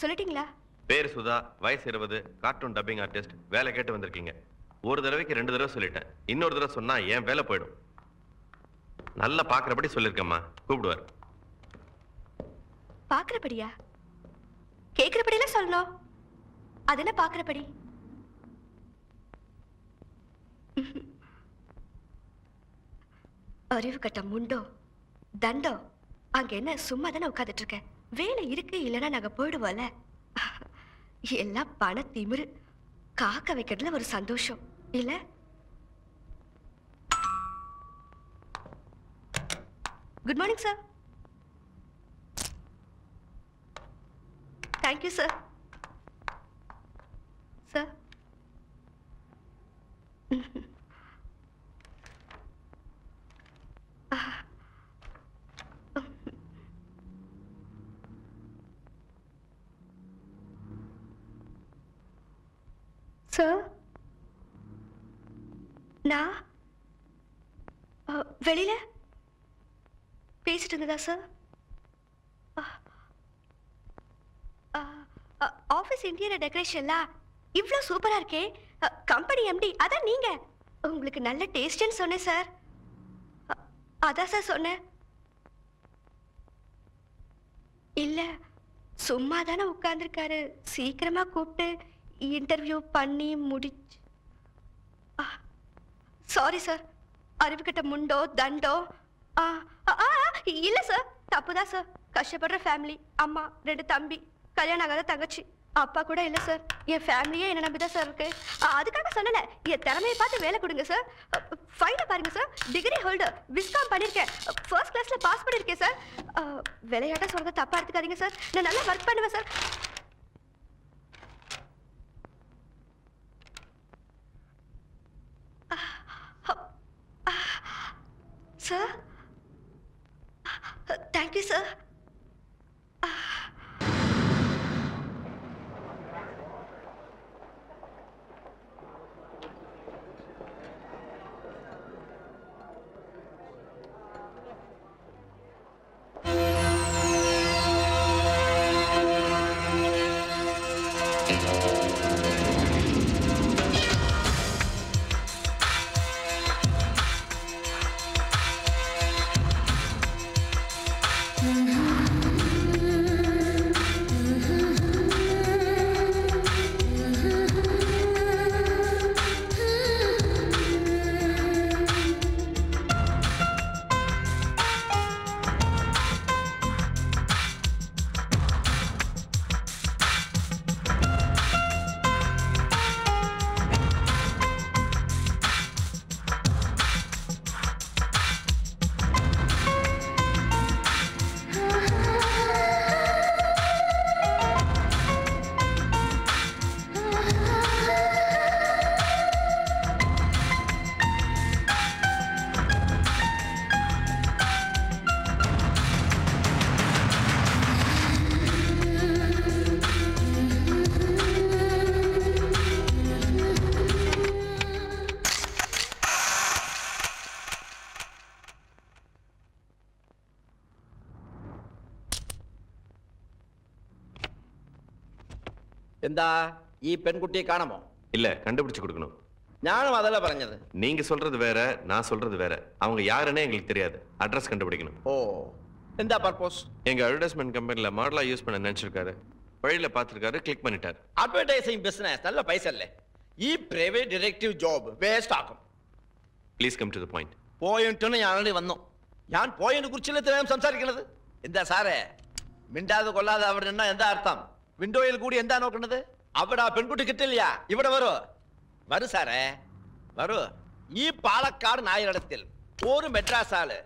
சொல்லிட்டீங்களா? பேர் சுதா, வயசு 20, கார்ட்டூன் டப்பிங் ஆர்டிஸ்ட், வேலை கேட்டு வந்திருக்கீங்க. ஒரு தடவைக்கு 2 தடவை சொல்லிட்டேன். இன்னொரு தடவை சொன்னா ஏன் வேலை போயிடும். நல்லா பாக்குறபடி சொல்லிருக்கேம்மா. கூப்பிடுவார். பாக்குறபடியா? கேக்குறபடியெல்லாம் சொல்லணும். அது என்ன பாக்குறபடி? அறிவு கட்ட முண்டோ தண்டோ, அங்க என்ன சும்மா தானே உட்காந்துட்டு இருக்கேன். வேலை இருக்கு, இல்லைன்னா நாங்க போயிடுவோம்ல. எல்லாம் பண திமிரு. காக்க வைக்கிறதுல ஒரு சந்தோஷம் இல்ல. Good morning sir. Thank you sir. Sir sir, நான் வெளியில பேசிட்டு இருந்ததா சார்? ஆஃபீஸ் இன்டீரியர் டெக்கரேஷன்லாம் இவ்வளோ சூப்பரா இருக்கே. கம்பெனி எம்டி அதான் நீங்க. உங்களுக்கு நல்ல டேஸ்ட்னு சொன்னேன் சார். அதான் சார் சொன்னேன். இல்ல, சும்மா தானே உட்கார்ந்துருக்காரு. சீக்கிரமா கூப்பிட்டு இன்டர்வியூ பண்ணி முடிச்சு. Sorry sir. அறிவுக்கிட்ட முண்டோ தண்டோ. இல்ல சார், தப்புதான் சார். கஷ்டப்படுற ஃபேமிலி, அம்மா, 2 தம்பி, கல்யாணம் ஆகாத தங்கச்சி, அப்பா கூட இல்ல சார். என் ஃபேமிலியே என்ன நம்பிதான் சார் இருக்கு. அதுக்காக சொல்லல, என் திறமையை பார்த்து வேலை கொடுங்க சார். ஃபைனை பாருங்க சார். டிகிரி ஹோல்டர், விஸ்காம் பண்ணிருக்கேன், ஃபர்ஸ்ட் கிளாஸ்ல பாஸ் பண்ணிருக்கேன் சார். விளையாட்ட சொல்றத தப்பா எடுத்துக்காதீங்க சார். நான் நல்லா ஒர்க் பண்ணுவேன் சார். Sir, thank you sir. എന്താ ഈ പെൺകുട്ടിയെ കാണാമോ? இல்ல, கண்டுபிடிச்சு கொடுக்கணும். ഞാനും അതല്ല പറഞ്ഞത്. நீங்க சொல்றது வேற, நான் சொல்றது வேற. அவங்க யாருன்னே எங்களுக்கு தெரியாது. அட்ரஸ் கண்டுபிடிக்கணும். ஓ, എന്താ பர்பஸ்? எங்க அட்வர்டைஸ்மெண்ட் கம்பெனில மாடலா யூஸ் பண்ண நினைச்சிருக்காரு. வழியில பார்த்திருக்காரு, கிளிக் பண்ணிட்டார். അഡ്വർടൈസിംഗ് ബിസിനസ് നല്ല പൈസ അല്ലേ? ഈ പ്രൈവറ്റ് ഡിറ്റക്റ്റീവ് ജോബ് വേസ്റ്റ് ആക്കും. Please come to the point. പോയിന്റിന് ഞാൻ ആൾറെഡി വന്നു. ഞാൻ പോയിന്റിനെ കുറിച്ചല്ലേ ഇത്രയും സംസാരിക്കുന്നത്? എന്താ സാറേ മിണ്ടാതെ കൊള്ളാതെ അവിടെ നിന്നാ എന്താ അർത്ഥം? വിൻഡോയിൽ കൂടി എന്താ നോക്കുന്നത്? അവിടെ ആ പെൺകുട്ടി കിട്ടില്ല. ഇവിടെ വരൂ വരൂ സാറേ വരൂ. ഈ പാലക്കാട് നായരിടത്തിൽ ഒരു മെഡ്രാസ് ആള്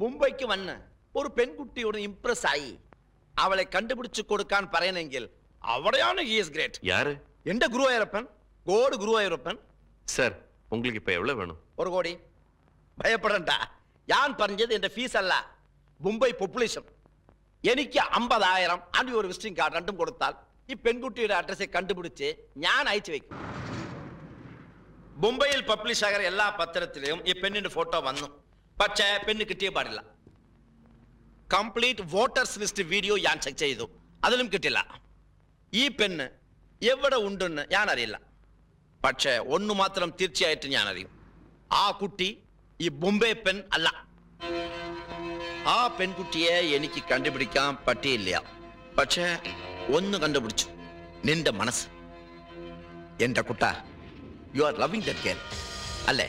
മുംബൈക്ക് വന്ന് ഒരു പെൺകുട്ടിയോട് ഇംപ്രസ് ആയി അവളെ കണ്ടുപിടിച്ചു കൊടുക്കാൻ പറയണമെങ്കിൽ അവിടെയാണ് ഹി ഈസ് ഗ്രേറ്റ്. யாரு? എന്റെ ഗുരുവായൂരപ്പൻ, ഗോഡ് ഗുരുവായൂരപ്പൻ. சார், உங்களுக்கு இப்ப எவ்வளவு வேணும்? 1 கோடி. ഭയപ്പെടണ്ട, ഞാൻ പറഞ്ഞത് എന്റെ ഫീസ് അല്ല, മുംബൈ പോപ്പുലേഷൻ. എനിക്ക് 50,000 ആൻഡ് ഒരു വിസിറ്റിംഗ് കാർഡ് രണ്ടും കൊടുത്താൽ ഈ പെൺകുട്ടിയുടെ അഡ്രസ് കണ്ടുപിടിച്ച് ഞാൻ അയച്ചു വെക്കും. മുംബൈയിൽ പബ്ലിഷ് ആകിற എല്ലാ പത്രത്തിലും ഈ പെണ്ണിന്റെ ഫോട്ടോ വന്നു. പക്ഷേ പെണ്ണ് കിട്ടിയ പാടില്ല. കംപ്ലീറ്റ് വോട്ടേഴ്സ് ലിസ്റ്റ് വീഡിയോ ഞാൻ ചെക്ക് ചെയ്തു, അതിലും കിട്ടില്ല. ഈ പെണ്ണ് എവിടെ ഉണ്ടെന്ന് ഞാൻ അറിയില്ല. പക്ഷേ ഒന്ന് മാത്രം തീർച്ചയായിട്ടും ഞാൻ അറിയും. ആ കുട്ടി ഈ ബോംബെ പെൺ അല്ല. ആ പെൺകുട്ടിയെ എനിക്ക് കണ്ടുപിടിക്കാൻ പറ്റിയില്ല. പക്ഷേ ഒന്ന് കണ്ടുപിടിച്ചു, നിന്റെ മനസ്സ്. എന്റെ കുട്ട, you are loving that girl അല്ലേ?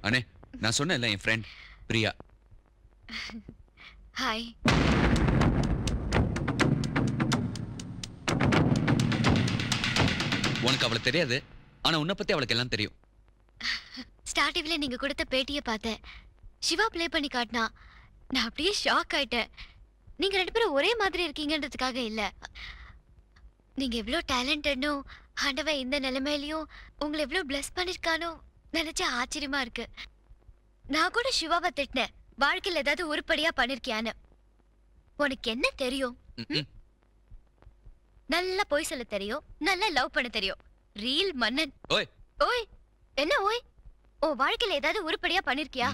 அண்ணே, நான் சொன்னேன்ல என் ஃப்ரெண்ட் பிரியா. ஹாய். உனக்கு அவளை தெரியாது, ஆனா உன்னை பத்தி அவளுக்கு எல்லாம் தெரியும். ஸ்டார் டிவில நீங்க கொடுத்த பேட்டியை பார்த்தேன். சிவா ப்ளே பண்ணி காட்டினா நான் அப்படியே ஷாக் ஆயிட்டேன். நீங்க ரெண்டு பேரும் ஒரே மாதிரி இருக்கீங்கன்றதுக்காக இல்ல, நீங்க எவ்வளவு டேலண்டட்னோ ஆண்டவன் இந்த நிலைமையிலயும் உங்களை எவ்வளவு பிளஸ் பண்ணிருக்கானோ நினைச்சா ஆச்சரியமா இருக்கு. நான் கூட சிவாவை திட்டினேன், வாழ்க்கையில் ஏதாவது உருப்படியா பண்ணிருக்கியான்னு. உனக்கு என்ன தெரியும்? நல்லா பொய் சொல்ல தெரியும், நல்லா லவ் பண்ண தெரியும். ரீல் மன்னன். ஓய் ஓய், என்ன ஓய்? உன் வாழ்க்கையில ஏதாவது உருப்படியா பண்ணிருக்கியா?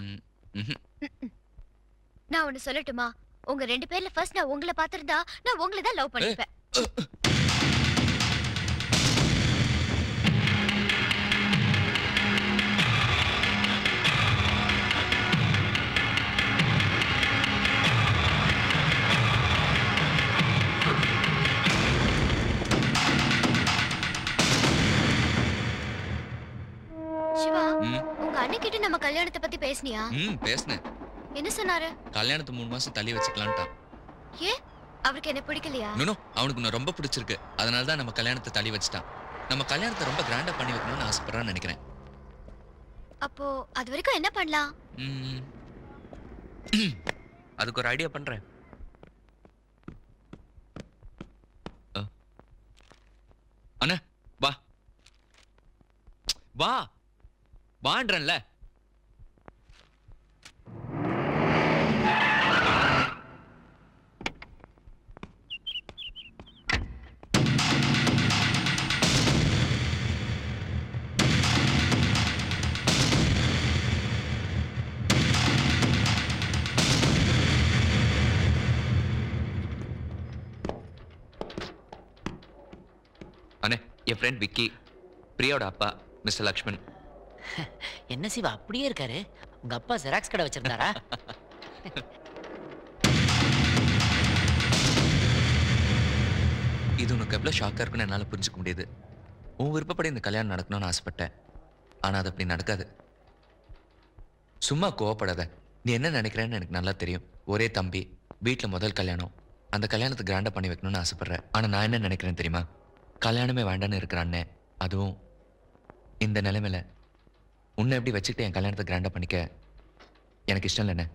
நான் ஒண்ணு சொல்லட்டுமா? உங்க ரெண்டு பேர்ல ஃபர்ஸ்ட் நான் உங்களை பார்த்திருந்தா நான் உங்களை தான் லவ் பண்ணிருப்பேன். நம்ம கல்யாணத்தை பத்தி பேசுனியா? பேசுனேன். என்ன சொன்னாரு? கல்யாணத்தை 3 மாசம் தள்ளி வச்சுக்கலான்ட்டான். ஏன் அவருக்கு என்ன பிடிக்கலையா? நோ அவனுக்கு நான் ரொம்ப பிடிச்சிருக்கு, அதனால தான் நம்ம கல்யாணத்தை தள்ளி வச்சுட்டான். நம்ம கல்யாணத்தை ரொம்ப கிராண்டா பண்ணி வைக்கணும்னு ஆசைப்படுறான்னு நினைக்கிறேன். அப்போ அது வரைக்கும் என்ன பண்ணலாம்? அதுக்கு ஒரு ஐடியா பண்றேன். அண்ணா வா வா வான்றேன்ல. அண்ணே, என் ஃப்ரெண்ட் விக்கி, பிரியாவோட அப்பா மிஸ்டர் லக்ஷ்மண். என்ன சிவா அப்படியே இருக்காரு? உங்க அப்பா ஜெராக்ஸ் கடை வச்சிருந்தாரா? இது உனக்கு எவ்வளோ ஷாக்காக இருக்குன்னு என்னால் புரிஞ்சுக்க முடியுது. உன் விருப்பப்படி இந்த கல்யாணம் நடக்கணும்னு ஆசைப்பட்டேன், ஆனால் அது அப்படி நடக்காது. சும்மா கோவப்படாத. நீ என்ன நினைக்கிறேன்னு எனக்கு நல்லா தெரியும். ஒரே தம்பி, வீட்டில் முதல் கல்யாணம், அந்த கல்யாணத்தை கிராண்டாக பண்ணி வைக்கணும்னு ஆசைப்பட்றேன். ஆனால் நான் என்ன நினைக்கிறேன்னு தெரியுமா? கல்யாணமே வேண்டான்னு இருக்கிற அண்ணன், அதுவும் இந்த நிலைமையில உன்னை எப்படி வச்சுக்கிட்டு என் கல்யாணத்தை கிராண்டாக பண்ணிக்க எனக்கு இஷ்டம் இல்லைண்ணே.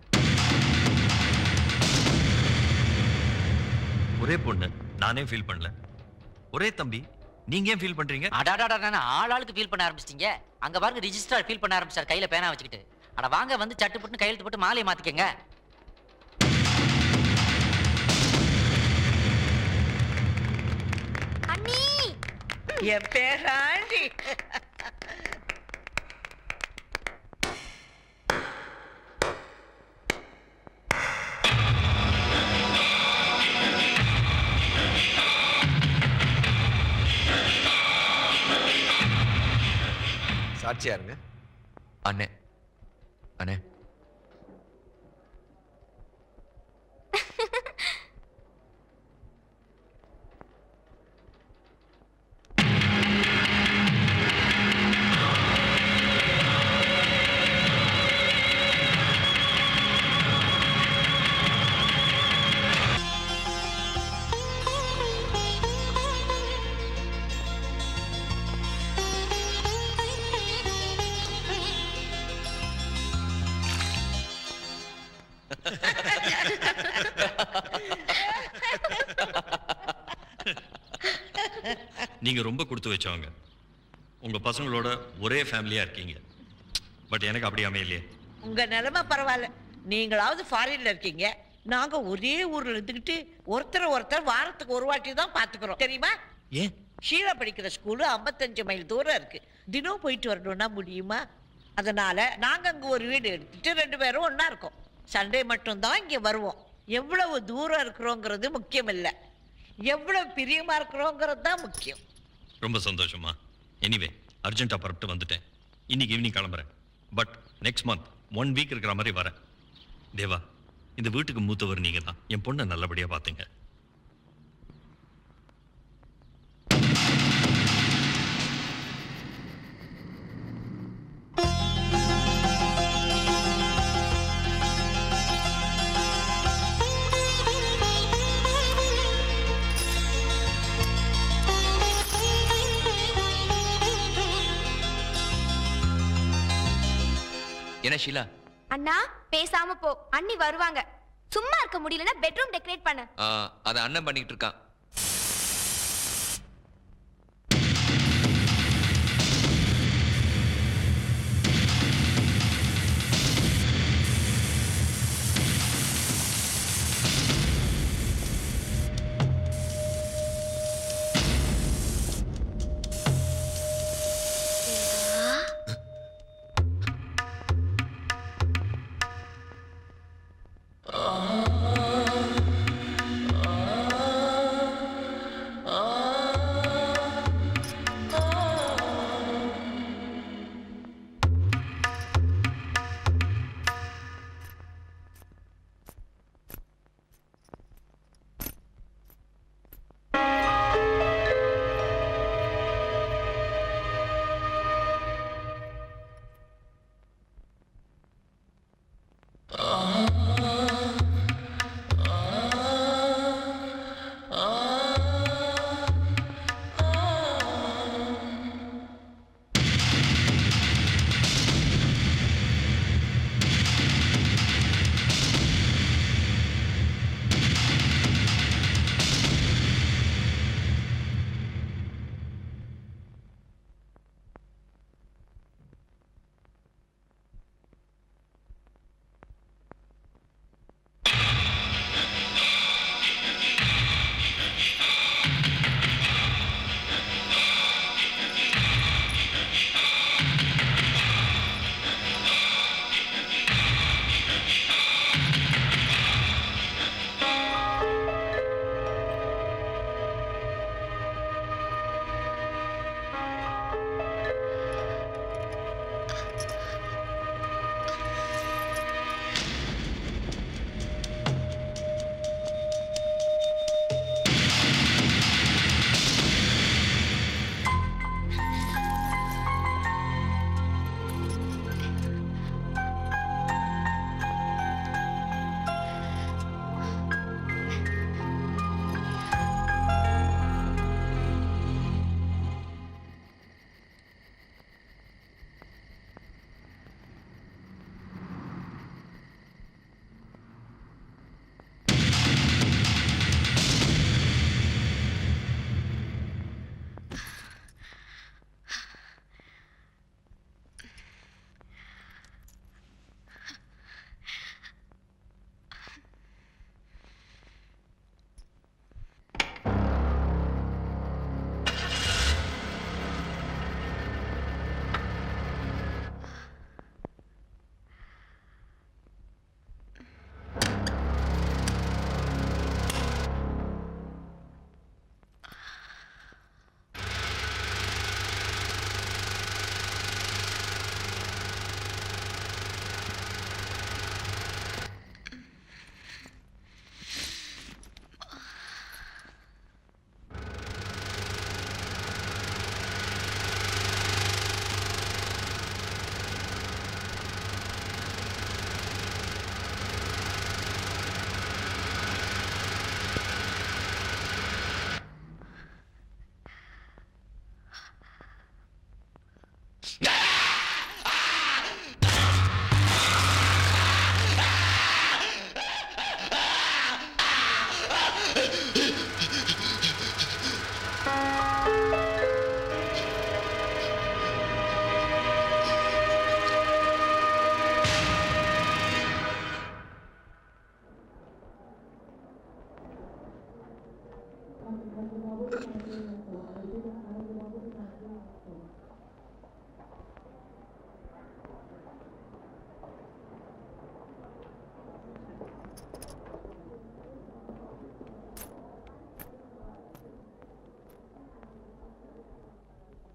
ஒரே பொண்ணு, நானே ஃபீல் பண்ணல. ஒரே தம்பி, நீங்க ஏன் ஃபீல் பண்றீங்க? அடாடாடா, ஆளாளுக்கு ஃபீல் பண்ண ஆரம்பிச்சிட்டீங்க. அங்க பாருங்க, ரிஜிஸ்ட்ரார் ஃபீல் பண்ண ஆரம்பிச்சார் கையில பேனா வச்சுக்கிட்டு. அட வாங்க வந்து சட்டு போட்டு கையெழுத்து போட்டு மாலையை மாத்திக்கங்க. அண்ணி, என் பேராண்டி. சாட்சியா இருங்க. அண்ணே அண்ணே, நீங்க ரொம்ப கொடுத்து வச்சவங்க. உங்க பசங்களோட ஒரே ஃபேமிலியா இருக்கீங்க. பட் எனக்கு அப்படி அமையலையே. உங்க நிலைமை பரவாயில்ல. நீங்களாவது ஃபாரின்ல இருக்கீங்க, நாங்க ஒரே ஊர்ல இருந்துகிட்டு ஒருத்தர் வாரத்துக்கு ஒரு வாட்டி தான் பாத்துக்கிறோம், தெரியுமா? ஏன்? ஷீலா படிக்கிற ஸ்கூலு 55 மைல் தூரம் இருக்கு. தினம் போயிட்டு வரணும்னா முடியுமா? அதனால நாங்க அங்க ஒரு வீடு எடுத்துட்டு 2 பேரும் ஒன்னா இருக்கோம். சண்டே மட்டும்தான் இங்க வருவோம். எவ்வளவு தூரம் இருக்கிறோங்கிறது முக்கியம் இல்லை, எவ்வளவு பிரியமா இருக்கிறோங்கிறது தான் முக்கியம். ரொம்ப சந்தோஷமா. எனிவே, அர்ஜென்ட்டா புறப்பட்டு வந்துட்டேன். இன்னைக்கு ஈவினிங் கிளம்புறேன். பட் நெக்ஸ்ட் மந்த் 1 வீக் இருக்கிற மாதிரி வரேன். தேவா, இந்த வீட்டுக்கு மூத்தவர் நீங்க தான். என் பொண்ணை நல்லபடியா பாத்துங்க. என்ன ஷீலா? அண்ணா பேசாம போ, அண்ணி வருவாங்க. சும்மா இருக்க முடியலன்னா பெட்ரூம் டெக்கரேட் பண்ணு. அதை அண்ணன் பண்ணிட்டு இருக்கான்.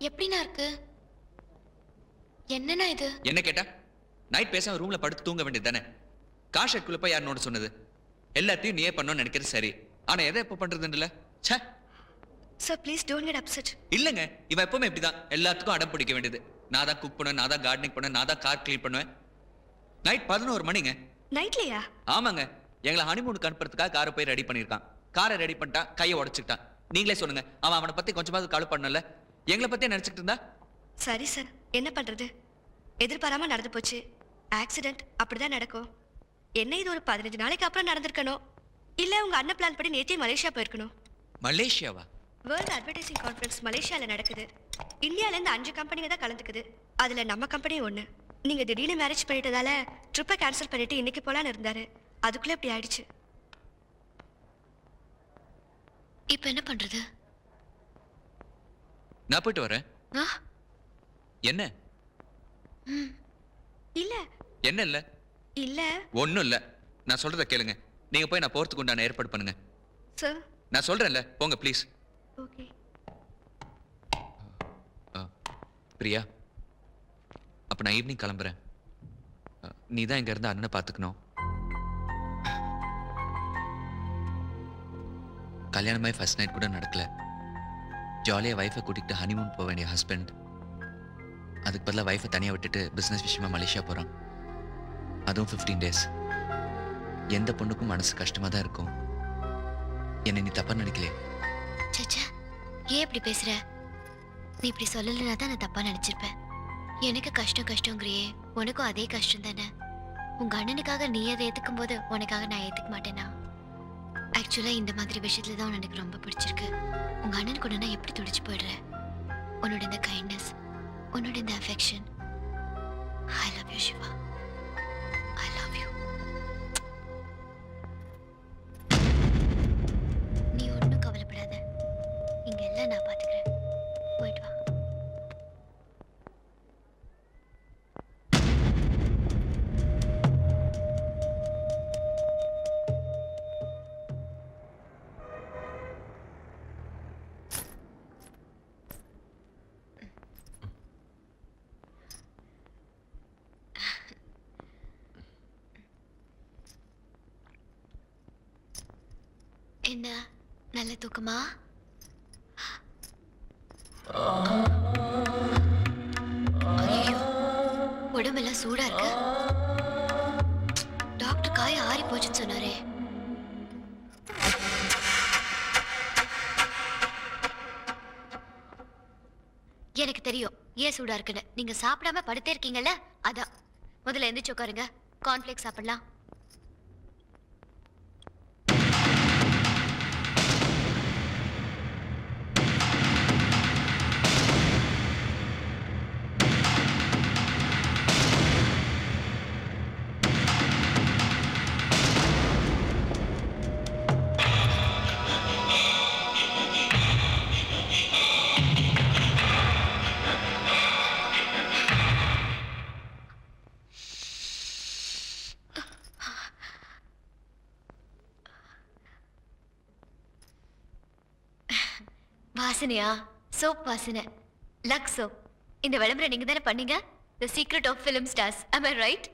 எப்படிண்ணா இருக்கு? என்னண்ணா இது? என்ன கேட்டா நைட் பேசாம ரூம்ல படுத்து தூங்க வேண்டியது தானே? கார் ஷெட்குள்ள போய் யார் நோட சொன்னது? எல்லாத்தையும் நீயே பண்ணணும்னு நினைக்கிறது சரி, ஆனா எதை எப்போ பண்றதுன்னு ச்சே. Sir please don't get upset. இல்லைங்க, இவன் எப்பவுமே இப்படிதான், எல்லாத்துக்கும் அடம் பிடிக்க வேண்டியது. நான் தான் குக் பண்ணுவேன், நான் தான் கார்டனிங் பண்ணுவேன், நான் தான் கார் கிளீன் பண்ணுவேன். நைட் 11 மணிங்க. நைட்லயா? ஆமாங்க, எங்களை ஹனிமூனுக்கு அனுப்புறதுக்காக காரை போய் ரெடி பண்ணியிருக்கான். காரை ரெடி பண்ணிட்டா கையை உடைச்சுக்கிட்டான். நீங்களே சொல்லுங்க, அவன் அவனை பத்தி கொஞ்சமாவது கவலை பண்ணல, எங்களை பத்தியே நினைச்சிட்டு இருந்தா? சரி சார், என்ன பண்றது? எதிர்பாராம நடந்து போச்சு. ஆக்சிடென்ட் அப்படிதான் நடக்கும். என்ன இது ஒரு 15 நாளைக்கு அப்புறம் நடந்திருக்கணும், இல்ல உங்க அண்ணன் பிளான் படி நேற்றே மலேசியா போயிருக்கணும். மலேசியாவா? வேர்ல்ட் அட்வர்டைசிங் கான்ஃபரன்ஸ் மலேசியால நடக்குது. இந்தியால இருந்து 5 கம்பெனிங்க தான் கலந்துக்குது. அதுல நம்ம கம்பெனி ஒண்ணு. நீங்க திடீர்னு மேரேஜ் பண்ணிட்டதால ட்ரிப்பை கேன்சல் பண்ணிட்டு இன்னைக்கு போலான்னு இருந்தாரு. அதுக்குள்ள இப்படி ஆயிடுச்சு. இப்ப என்ன பண்றது? நான் போயிட்டு வரேன். என்ன இல்ல என்ன இல்ல இல்ல ஒண்ணும் இல்ல, நான் சொல்றத கேளுங்க. நீங்க போய் நான் போறதுக்கு உண்டான ஏற்பாடு பண்ணுங்க. சார் நான் சொல்றேன்ல, போங்க ப்ளீஸ். ஓகே. பிரியா, அப்ப நான் ஈவினிங் கிளம்புறேன். நீ தான் இங்க இருந்து அண்ணனை பாத்துக்கணும். கல்யாணமாய் ஃபர்ஸ்ட் நைட் கூட நடக்கல. ஜாலியா வைஃபை கூட்டிகிட்டு ஹனிமூன் போக வேண்டிய ஹஸ்பண்ட் அதுக்கு பதிலாக வைஃபை தனியாக விட்டுட்டு பிஸ்னஸ் விஷயமா மலேசியா போகிறான். அதுவும் 15 டேஸ். எந்த பொண்ணுக்கும் மனசு கஷ்டமாக தான் இருக்கும். என்னை நீ தப்பா நினைக்கலையே? சச்சா, ஏன் இப்படி பேசுற? நீ இப்படி சொல்லலைன்னா தான் நான் தப்பா நினைச்சிருப்பேன். எனக்கு கஷ்டங்கிறியே, உனக்கும் அதே கஷ்டம் தானே. உங்க அண்ணனுக்காக நீ அதை ஏத்துக்கும் போது உனக்காக நான் ஏத்துக்க மாட்டேனா? ஆக்சுவலா இந்த மாதிரி விஷயத்துல தான் எனக்கு ரொம்ப பிடிச்சிருக்கு. உங்க அண்ணன் கூட நான் எப்படி துடிச்சு போயிடுறேன். உன்னோட இந்த கைண்ட்னஸ், உன்னோட இந்த affection. I love you Shiva, I love you. நீ ஒன்றும் கவலைப்படாத, இங்க எல்லாம் நான் பாத்துக்கிறேன். போயிட்டு வா. என்ன நல்ல தூக்கமா? ஐயோ, உடம்பெல்லாம் சூடா இருக்கு. டாக்டர் காய ஆறி போச்சுன்னு சொன்னாரே. எனக்கு தெரியும் ஏன் சூடா இருக்குன்னு. நீங்க சாப்பிடாம படுத்தே இருக்கீங்கல்ல, அதான். முதல்ல எந்திரிச்சு உட்காருங்க, கார்ன்ஃபிளேக்ஸ் சாப்பிடலாம். வாசனையா? சோப் வாசனை, லக்ஸ் சோப். இந்த விளம்பரம் நீங்க தானே பண்ணீங்க? The secret of film stars. Am I right?